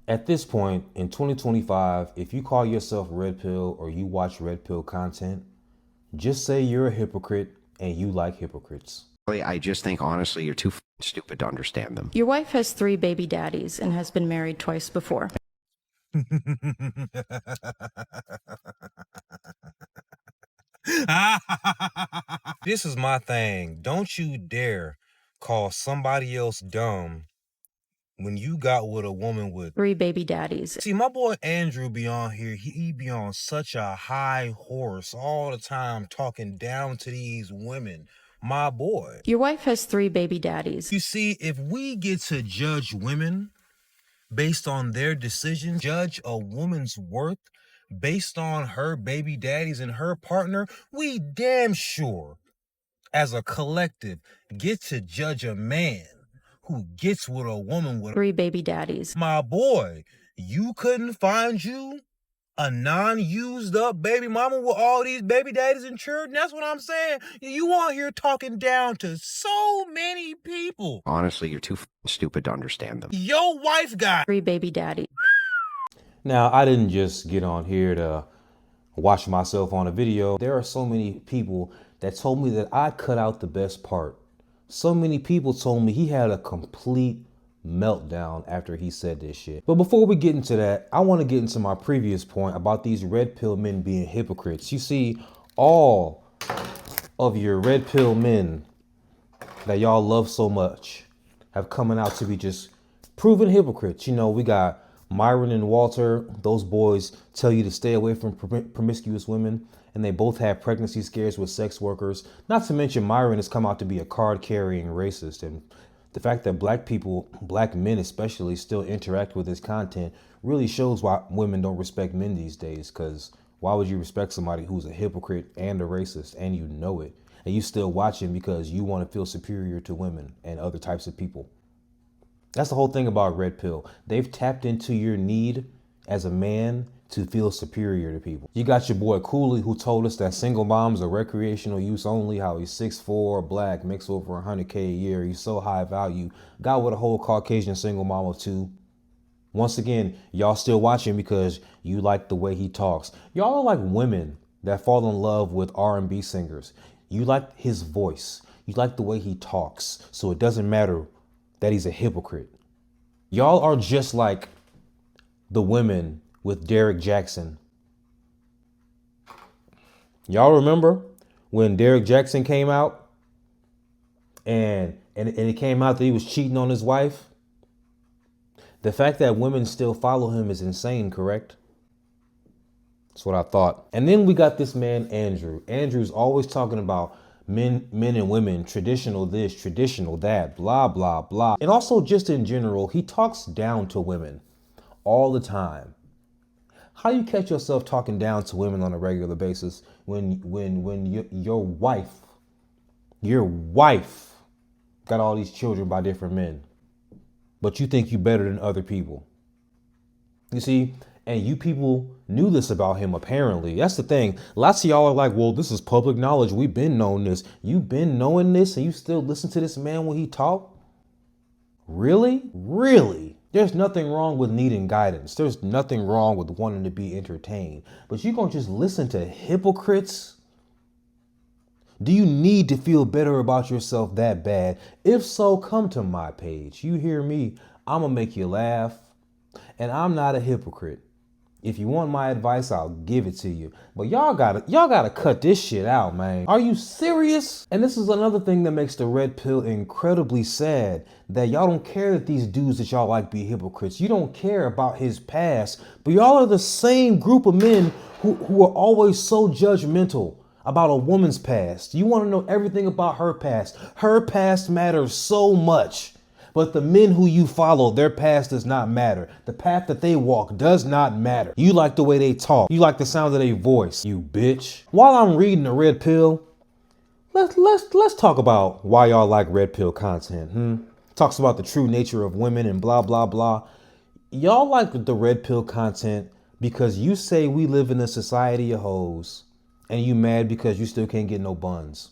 At this point in 2025, if you call yourself Red Pill or you watch Red Pill content, just say you're a hypocrite and you like hypocrites. I just think, honestly, you're too stupid to understand them. Your wife has 3 baby daddies and has been married twice before. This is my thing. Don't you dare call somebody else dumb when you got with a woman with 3 baby daddies. See, my boy Andrew be on here. He be on such a high horse all the time talking down to these women. My boy. Your wife has 3 baby daddies. You see, if we get to judge women based on their decisions, judge a woman's worth based on her baby daddies and her partner, we damn sure, as a collective, get to judge a man who gets with a woman with 3 baby daddies. My boy, you couldn't find you a non-used up baby mama with all these baby daddies in church? That's what I'm saying. You on here talking down to so many people. Honestly, you're too stupid to understand them. Your wife got 3 baby daddies. Now, I didn't just get on here to watch myself on a video. There are so many people that told me that I cut out the best part. So many people told me he had a complete meltdown after he said this shit. But before we get into that, I want to get into my previous point about these red pill men being hypocrites. You see, all of your red pill men that y'all love so much have coming out to be just proven hypocrites. You know, we got Myron and Walter. Those boys tell you to stay away from promiscuous women, and they both have pregnancy scares with sex workers. Not to mention Myron has come out to be a card-carrying racist, and the fact that black people, black men especially, still interact with his content really shows why women don't respect men these days. Because why would you respect somebody who's a hypocrite and a racist and you know it, and you still watch him because you want to feel superior to women and other types of people? That's the whole thing about Red Pill. They've tapped into your need as a man to feel superior to people. You got your boy Cooley, who told us that single moms are recreational use only, how he's 6'4", black, makes over 100K a year, he's so high value, got with a whole Caucasian single mom of 2. Once again, y'all still watching because you like the way he talks. Y'all are like women that fall in love with R&B singers. You like his voice. You like the way he talks. So it doesn't matter that he's a hypocrite. Y'all are just like the women with Derek Jackson. Y'all remember when Derek Jackson came out and it came out that he was cheating on his wife? The fact that women still follow him is insane, correct? That's what I thought. And then we got this man, Andrew. Andrew's always talking about men and women, traditional this, traditional that, blah, blah, blah. And also just in general, he talks down to women all the time. How do you catch yourself talking down to women on a regular basis when your wife got all these children by different men, but you think you better than other people? You see, and you people knew this about him apparently. That's the thing. Lots of y'all are like, well, this is public knowledge. We've been knowing this. You've been knowing this and you still listen to this man when he talk? Really? Really? There's nothing wrong with needing guidance. There's nothing wrong with wanting to be entertained. But you gonna just listen to hypocrites? Do you need to feel better about yourself that bad? If so, come to my page. You hear me? I'm gonna make you laugh. And I'm not a hypocrite. If you want my advice, I'll give it to you. But y'all gotta cut this shit out, man. Are you serious? And this is another thing that makes the red pill incredibly sad, that y'all don't care that these dudes that y'all like be hypocrites. You don't care about his past, but y'all are the same group of men who are always so judgmental about a woman's past. You want to know everything about her past. Her past matters so much. But the men who you follow, their past does not matter. The path that they walk does not matter. You like the way they talk. You like the sound of their voice, you bitch. While I'm reading the red pill, let's talk about why y'all like red pill content. Talks about the true nature of women and blah, blah, blah. Y'all like the red pill content because you say we live in a society of hoes and you mad because you still can't get no buns.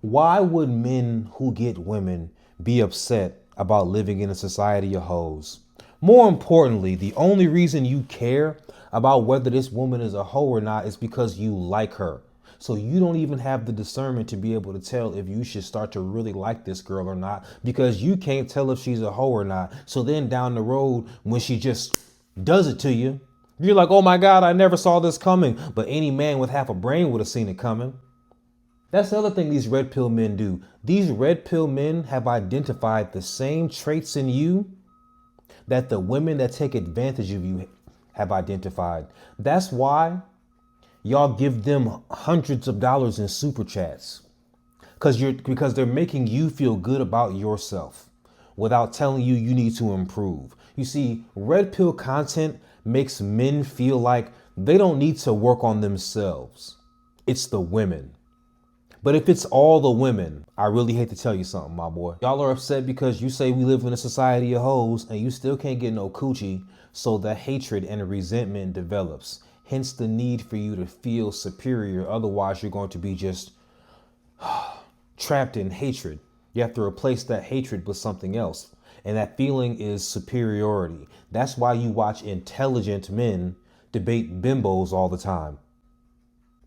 Why would men who get women be upset about living in a society of hoes? More importantly, the only reason you care about whether this woman is a hoe or not is because you like her. So you don't even have the discernment to be able to tell if you should start to really like this girl or not, because you can't tell if she's a hoe or not. So then down the road, when she just does it to you, you're like, oh my God, I never saw this coming. But any man with half a brain would have seen it coming. That's the other thing these red pill men do. These red pill men have identified the same traits in you that the women that take advantage of you have identified. That's why y'all give them hundreds of dollars in super chats, because they're making you feel good about yourself without telling you you need to improve. You see, red pill content makes men feel like they don't need to work on themselves. It's the women. But if it's all the women, I really hate to tell you something, my boy. Y'all are upset because you say we live in a society of hoes and you still can't get no coochie, so the hatred and resentment develops. Hence the need for you to feel superior. Otherwise, you're going to be just trapped in hatred. You have to replace that hatred with something else. And that feeling is superiority. That's why you watch intelligent men debate bimbos all the time.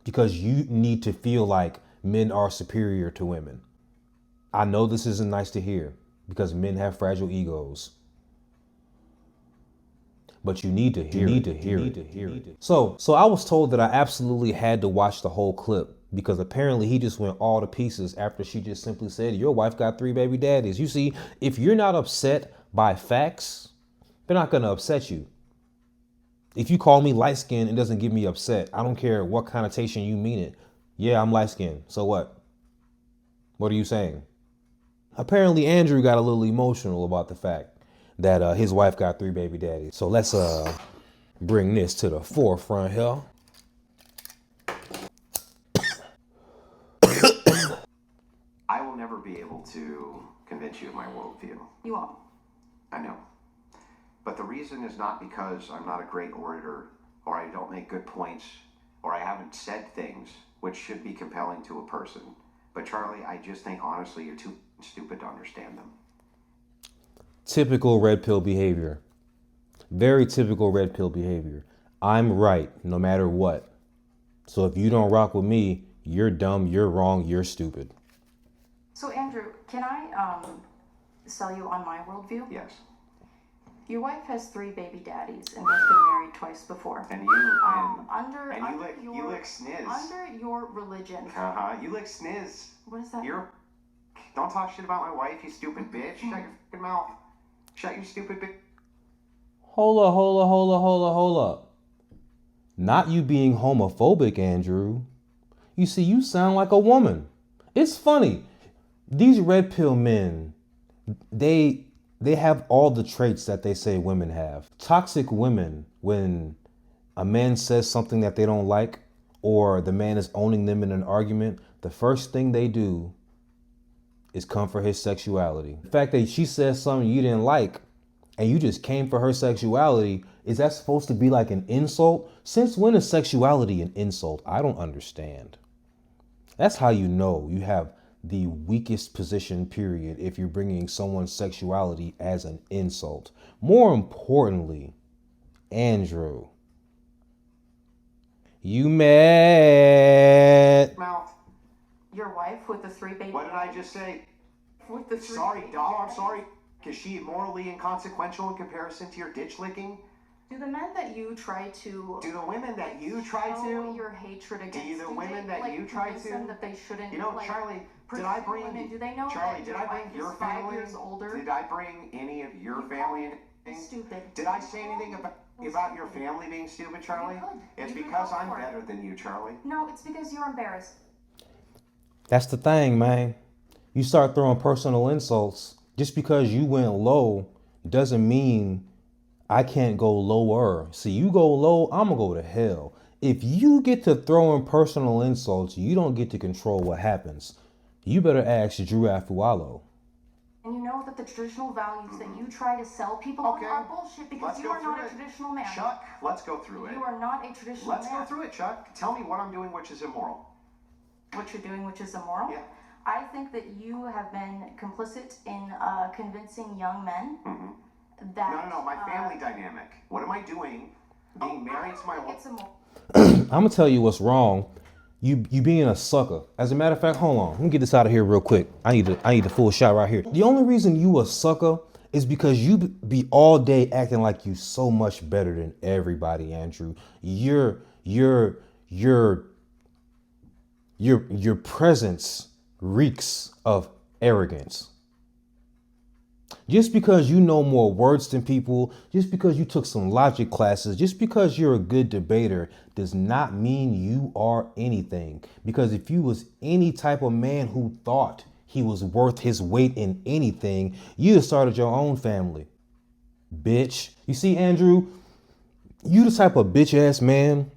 Because you need to feel like men are superior to women. I know this isn't nice to hear because men have fragile egos. But you need to hear it. So I was told that I absolutely had to watch the whole clip because apparently he just went all to pieces after she just simply said, your wife got 3 baby daddies. You see, if you're not upset by facts, they're not going to upset you. If you call me light skinned, it doesn't get me upset. I don't care what connotation you mean it. Yeah, I'm light skinned. So what? What are you saying? Apparently Andrew got a little emotional about the fact that his wife got 3 baby daddies. So let's bring this to the forefront here. I will never be able to convince you of my worldview. You won't. I know. But the reason is not because I'm not a great orator, or I don't make good points, or I haven't said things which should be compelling to a person. But Charlie, I just think honestly you're too stupid to understand them. Typical red pill behavior. Very typical red pill behavior. I'm right no matter what. So if you don't rock with me, you're dumb, you're wrong, you're stupid. So Andrew, can I sell you on my worldview? Yes. Your wife has 3 baby daddies and has been married twice before. And you You lick sniz. Under your religion. You lick sniz. What is that? Don't talk shit about my wife, you stupid bitch. Shut your fucking mouth. Shut your stupid bitch. Hold up. Not you being homophobic, Andrew. You see, you sound like a woman. It's funny. These red pill men, they have all the traits that they say women have. Toxic women, when a man says something that they don't like, or the man is owning them in an argument, the first thing they do is come for his sexuality. The fact that she says something you didn't like and you just came for her sexuality, is that supposed to be like an insult? Since when is sexuality an insult? I don't understand. That's how you know you have the weakest position, period, if you're bringing someone's sexuality as an insult. More importantly, Andrew, you mad? Mouth. Your wife with the 3 baby. What did I just say? With the 3 Sorry, baby doll, I'm daddies? sorry. Is she morally inconsequential in comparison to your ditch licking? Do the men that you try to Do the women that you try show to? your hatred against? Do the women they, that you try convince to? them that they shouldn't? You know, Charlie, did I pursue bring women? Do they know Charlie? that Did your I bring wife your is 5 family? years older? Did I bring any of your family? Stupid. Did I say anything about your family being stupid, Charlie? It's You could because go I'm for it. better than you, Charlie. No, it's because you're embarrassed. That's the thing, man. You start throwing personal insults. Just because you went low doesn't mean I can't go lower. See, you go low, I'm gonna go to hell. If you get to throwing personal insults, you don't get to control what happens. You better ask Drew Afualo. And you know that the traditional values that you try to sell people on are bullshit because you are not a traditional man. Chuck, let's go through it. You are not a traditional Let's man. go through it, Chuck. Tell me what I'm doing which is immoral. What you're doing, which is immoral. Yeah. I think that you have been complicit in convincing young men that. No, my family dynamic. What am I doing? Being married to my wife. I'm gonna tell you what's wrong. You being a sucker. As a matter of fact, hold on. Let me get this out of here real quick. I need the full shot right here. The only reason you a sucker is because you be all day acting like you so much better than everybody, Andrew. Your presence reeks of arrogance. Just because you know more words than people, just because you took some logic classes, just because you're a good debater does not mean you are anything. Because if you was any type of man who thought he was worth his weight in anything, you'd have started your own family. Bitch. You see, Andrew, you the type of bitch ass man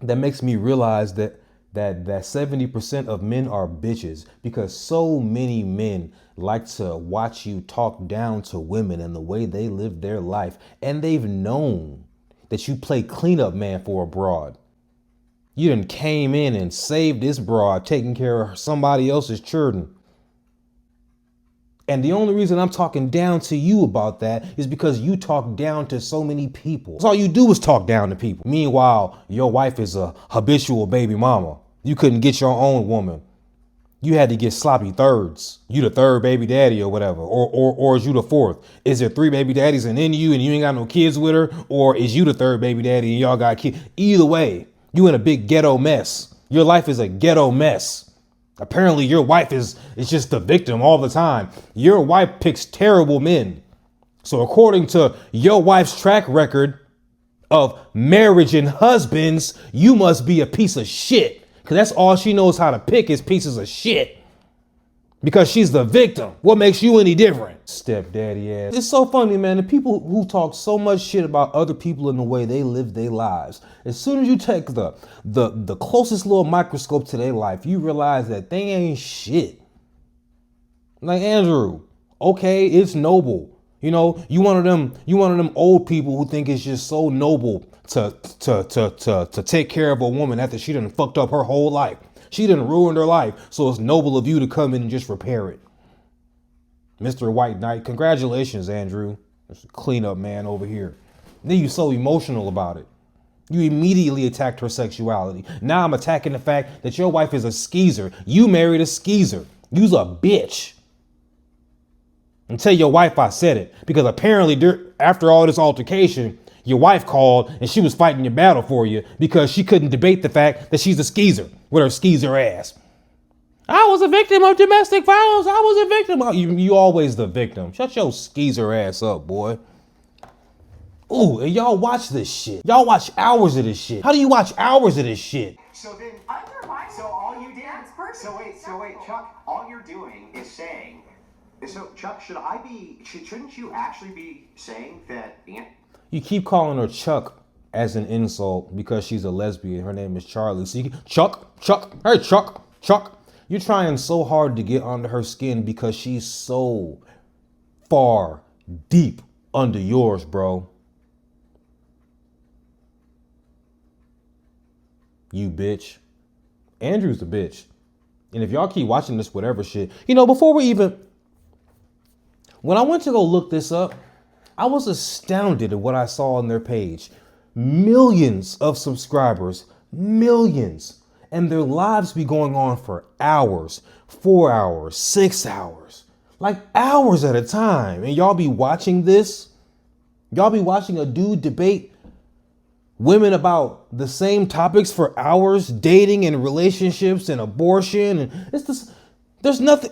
that makes me realize that 70% of men are bitches, because so many men like to watch you talk down to women and the way they live their life. And they've known that you play cleanup man for a broad. You done came in and saved this broad, taking care of somebody else's children. And the only reason I'm talking down to you about that is because you talk down to so many people. That's all you do is talk down to people. Meanwhile, your wife is a habitual baby mama. You couldn't get your own woman. You had to get sloppy thirds. You the third baby daddy or whatever. Or is you the fourth? Is there 3 baby daddies and then you and you ain't got no kids with her? Or is you the third baby daddy and y'all got kids? Either way, you in a big ghetto mess. Your life is a ghetto mess. Apparently your wife is just the victim all the time. Your wife picks terrible men. So according to your wife's track record of marriage and husbands, you must be a piece of shit. Because that's all she knows how to pick is pieces of shit. Because she's the victim. What makes you any different? Stepdaddy ass. It's so funny, man. The people who talk so much shit about other people and the way they live their lives, as soon as you take the closest little microscope to their life, you realize that they ain't shit. Like Andrew, okay, it's noble. You know, you one of them old people who think it's just so noble to take care of a woman after she done fucked up her whole life. She done ruined her life, so it's noble of you to come in and just repair it. Mr. White Knight, congratulations, Andrew. There's a cleanup man over here. Then you so emotional about it. You immediately attacked her sexuality. Now I'm attacking the fact that your wife is a skeezer. You married a skeezer. You's a bitch. And tell your wife I said it, because apparently after all this altercation, your wife called and she was fighting your battle for you because she couldn't debate the fact that she's a skeezer with her skeezer ass. I was a victim of domestic violence. I was a victim of you always the victim. Shut your skeezer ass up, boy. Ooh, and y'all watch this shit. Y'all watch hours of this shit. How do you watch hours of this shit? So then, So all you did. So wait, Chuck. All you're doing is saying. So Chuck, shouldn't you actually be saying that? You keep calling her Chuck as an insult because she's a lesbian. Her name is Charlie. So Chuck, hey Chuck. You're trying so hard to get under her skin because she's so far deep under yours, bro. You bitch. Andrew's the bitch. And if y'all keep watching this whatever shit, when I went to go look this up, I was astounded at what I saw on their page. Millions of subscribers, millions. And their lives be going on for hours, 4 hours, 6 hours, like hours at a time. And y'all be watching this? Y'all be watching a dude debate women about the same topics for hours, dating and relationships and abortion. And there's nothing.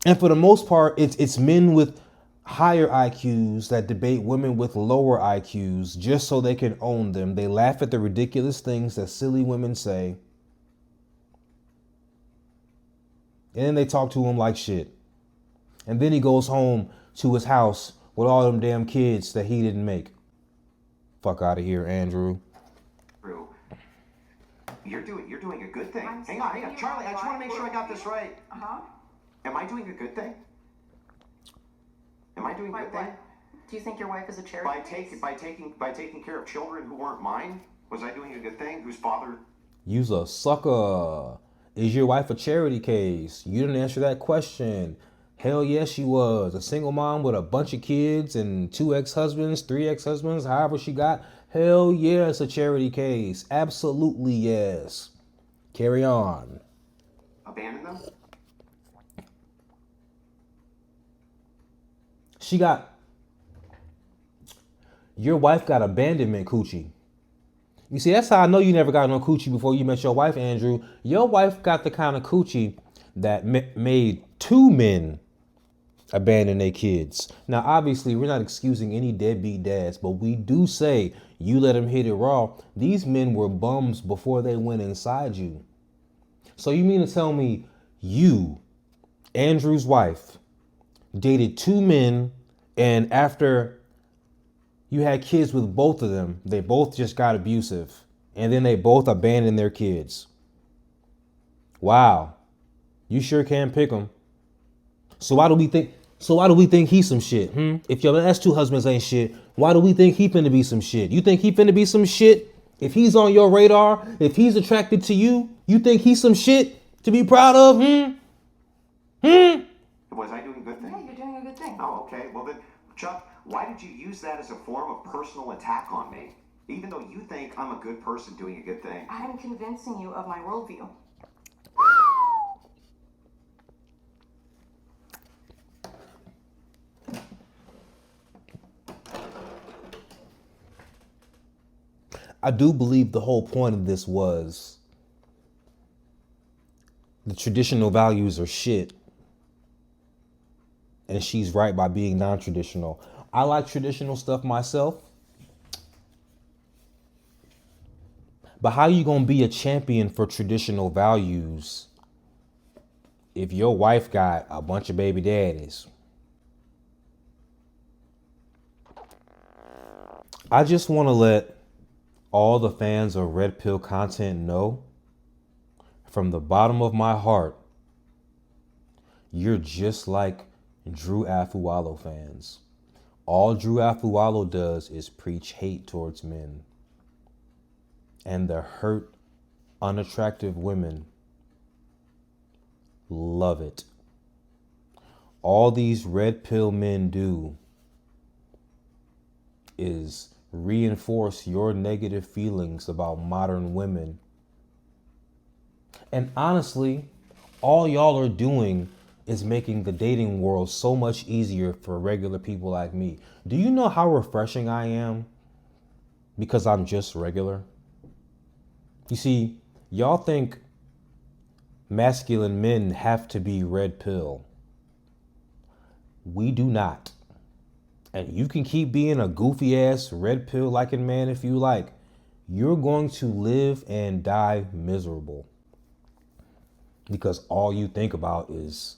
And for the most part, it's men with higher IQs that debate women with lower IQs just so they can own them. They laugh at the ridiculous things that silly women say. And then they talk to him like shit. And then he goes home to his house with all them damn kids that he didn't make. Fuck out of here, Andrew. You're doing a good thing. Hang on. Charlie, I just want to make sure I got this right. Uh-huh. Am I doing a good thing? Am I doing a good thing? Do you think your wife is a charity? By taking care of children who weren't mine? Was I doing a good thing? Whose father? You's a sucker. Is your wife a charity case? You didn't answer that question. Hell yes, she was. A single mom with a bunch of kids and 2 ex-husbands, 3 ex-husbands, however she got. Hell yes, a charity case. Absolutely yes. Carry on. Abandon them? Your wife got abandonment coochie. You see, that's how I know you never got no coochie before you met your wife, Andrew. Your wife got the kind of coochie that made 2 men abandon their kids. Now, obviously, we're not excusing any deadbeat dads, but we do say you let them hit it raw. These men were bums before they went inside you. So you mean to tell me you, Andrew's wife, dated 2 men, and after you had kids with both of them, they both just got abusive, and then they both abandoned their kids? Wow. You sure can pick them. So why do we think he's some shit? If your last 2 husbands ain't shit, why do we think he finna be some shit? You think he finna be some shit? If he's on your radar, if he's attracted to you, you think he's some shit to be proud of? Was I doing a good thing? Yeah, you're doing a good thing. Oh, okay. Well then, Chuck, why did you use that as a form of personal attack on me? Even though you think I'm a good person doing a good thing. I'm convincing you of my worldview. I do believe the whole point of this was the traditional values are shit. And she's right by being non-traditional. I like traditional stuff myself. But how you gonna be a champion for traditional values if your wife got a bunch of baby daddies? I just want to let all the fans of Red Pill content know from the bottom of my heart, you're just like Drew Afualo fans. All Drew Afualo does is preach hate towards men. And the hurt, unattractive women love it. All these red pill men do is reinforce your negative feelings about modern women. And honestly, all y'all are doing is making the dating world so much easier for regular people like me. Do you know how refreshing I am? Because I'm just regular. You see, y'all think masculine men have to be red pill. We do not. And you can keep being a goofy ass red pill liking man if you like. You're going to live and die miserable. Because all you think about is